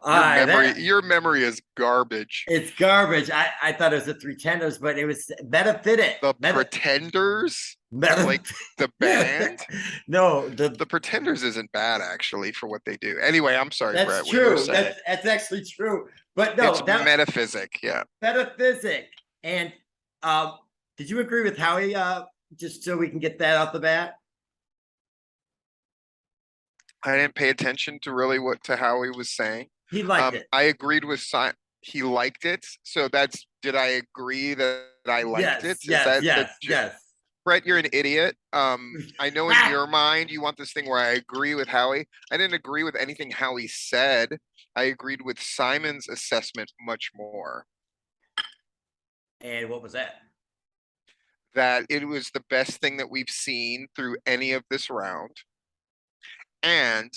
Your memory is garbage. It's garbage. I thought it was the Three Tenders, but it was Metaphysic. The Pretenders, like the band. No, The Pretenders isn't bad actually for what they do. Anyway, I'm sorry, that's Brett. What you were true. saying? That's actually true. But It's no, that Metaphysic. Yeah, Metaphysic. And um, did you agree with Howie? Just so we can get that off the bat. I didn't pay attention to really what to how he was saying. He liked it. I agreed with he liked it. So that's did I agree that I liked it? Yes, Is yes, that the yes, yes. Brett, you're an idiot. I know in your mind you want this thing where I agree with Howie. I didn't agree with anything Howie said. I agreed with Simon's assessment much more. And what was that? That it was the best thing that we've seen through any of this round, and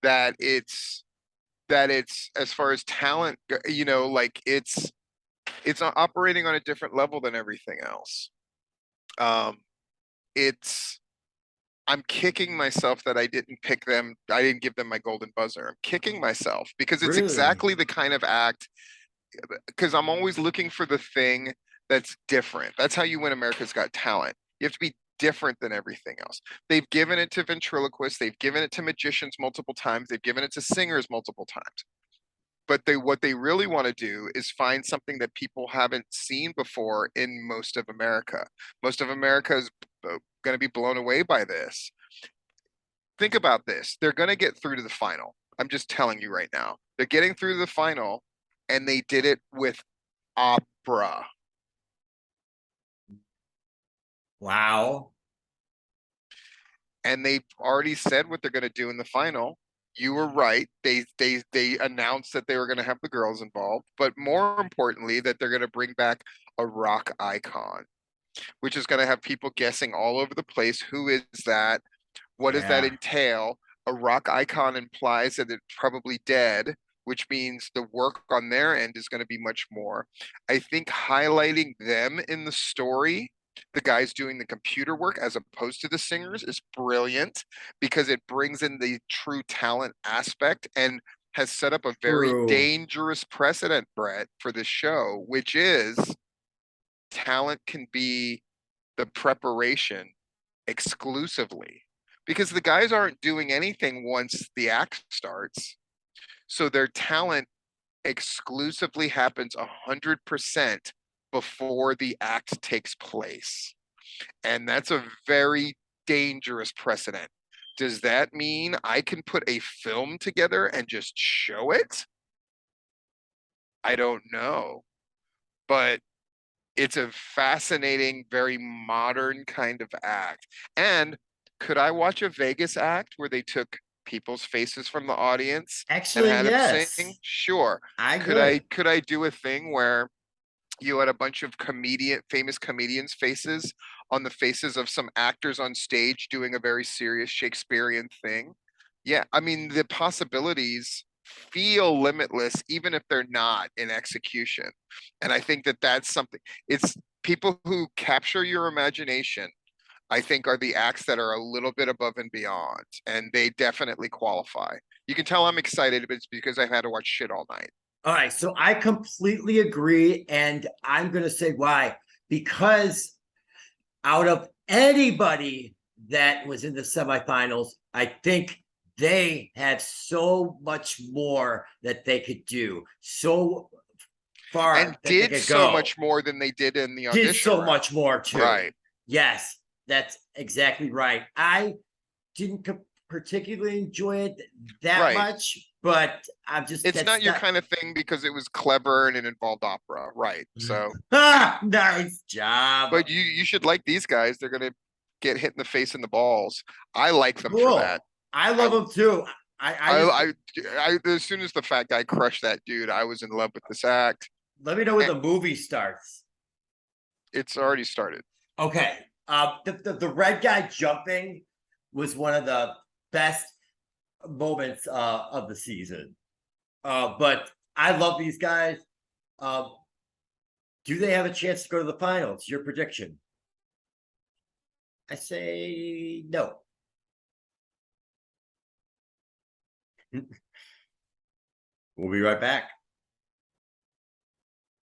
that it's as far as talent, like it's operating on a different level than everything else. Um, it's I'm kicking myself that I didn't pick them. I didn't give them my golden buzzer. I'm kicking myself because it's Really? exactly the kind of act, because I'm always looking for the thing that's different. That's how you win America's Got Talent. You have to be different than everything else. They've given it to ventriloquists, they've given it to magicians multiple times, they've given it to singers multiple times. But what they really want to do is find something that people haven't seen before in most of America. Most of America is going to be blown away by this. Think about this. They're going to get through to the final. I'm just telling you right now. They're getting through to the final, and they did it with opera. Wow. And they've already said what they're going to do in the final. You were right. They announced that they were going to have the girls involved, but more importantly, that they're going to bring back a rock icon, which is going to have people guessing all over the place. Who is that? What does that Yeah. entail? A rock icon implies that it's probably dead, which means the work on their end is going to be much more. I think highlighting them in the story, the guys doing the computer work as opposed to the singers, is brilliant because it brings in the true talent aspect and has set up a very True. dangerous precedent, Brett, for this show, which is talent can be the preparation exclusively because the guys aren't doing anything once the act starts. So their talent exclusively happens 100% before the act takes place. And that's a very dangerous precedent. Does that mean I can put a film together and just show it? I don't know. But it's a fascinating, very modern kind of act. And could I watch a Vegas act where they took people's faces from the audience and Actually, had them sing? yes. Sure. I Could I would. could I do a thing where you had a bunch of famous comedians' faces on the faces of some actors on stage doing a very serious Shakespearean thing? Yeah, I mean the possibilities feel limitless even if they're not in execution. And I think that that's something. It's people who capture your imagination, I think, are the acts that are a little bit above and beyond, and they definitely qualify. You can tell I'm excited, but it's because I've had to watch shit all night. All right. So I completely agree. And I'm going to say why. Because out of anybody that was in the semifinals, I think they had so much more that they could do, so far And that they did could so go. much more than they did in the Did audition so round. much more too. Right. Yes, that's exactly right. I didn't particularly enjoy it that Right. much, but I'm just It's not that's your not. kind of thing because it was clever and it involved opera. Right. So, Ah, nice job. but you should like these guys. They're going to get hit in the face and the balls. I like them for that. Cool. I I love them too. I just I, as soon as the fat guy crushed that dude, I was in love with this act. let me know when And the movie starts. it's already started. Okay. The red guy jumping was one of the best moments of the season. But I love these guys. Uh, do they have a chance to go to the finals? Your prediction? I say no. We'll be right back.